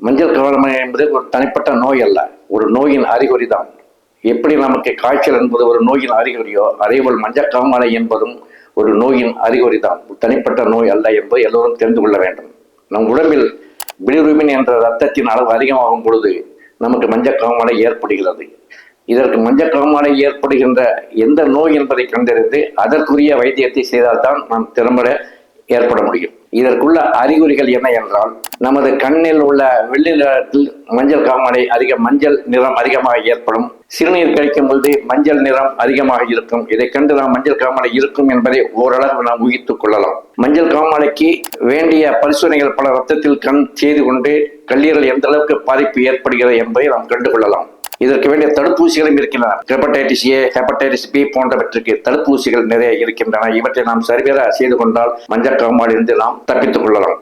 மஞ்சள் காமாலை என்பது ஒரு தனிப்பட்ட நோய் அல்ல, ஒரு நோயின் அறிகுறி தான். எப்படி நமக்கு காய்ச்சல் என்பது ஒரு நோயின் அறிகுறியோ, அதேபோல் மஞ்சள் காமாலை என்பதும் ஒரு நோயின் அறிகுறி தான், தனிப்பட்ட நோய் அல்ல என்பதை எல்லோரும் தெரிந்து கொள்ள வேண்டும். நம் உடம்பில் பிலிரூபின் என்ற இரத்தத்தின் அளவு அதிகமாகும் பொழுது நமக்கு மஞ்சள் காமாலை ஏற்படுகிறது. இதற்கு மஞ்சள் காமாலை ஏற்படுகின்ற எந்த நோய் என்பதை கண்டறிந்து அதற்குரிய வைத்தியத்தை செய்தால்தான் நாம் திறம்பட ஏற்பட முடியும். இதற்குள்ள அறிகுறிகள் என்ன என்றால், நமது கண்ணில் உள்ள வெள்ளை நிறத்தில் மஞ்சள் காமாலை மஞ்சள் நிறம் அதிகமாக ஏற்படும். சிறுநீர் கழிக்கும் பொழுது மஞ்சள் நிறம் அதிகமாக இருக்கும். இதை கண்டு நாம் மஞ்சள் காமாலை இருக்கும் என்பதை ஓரளவு நாம் ஊகித்துக் கொள்ளலாம். மஞ்சள் காமாலைக்கு வேண்டிய பரிசோதனைகள் பல ரத்தத்தில் கண் செய்து கொண்டு கல்லீரல் எந்த அளவுக்கு பாதிப்பு ஏற்படுகிறது என்பதை நாம் கண்டுகொள்ளலாம். இதற்கு வேண்டிய தடுப்பூசிகளும் இருக்கின்றன. ஹெப்படைட்டிஸ் ஏ, ஹெப்படைட்டிஸ் பி போன்றவற்றுக்கு தடுப்பூசிகள் நிறைய இருக்கின்றன. இவற்றை நாம் சரிவர செய்து கொண்டால் மஞ்சள் காமாலையிலிருந்து நாம் தப்பித்துக் கொள்ளலாம்.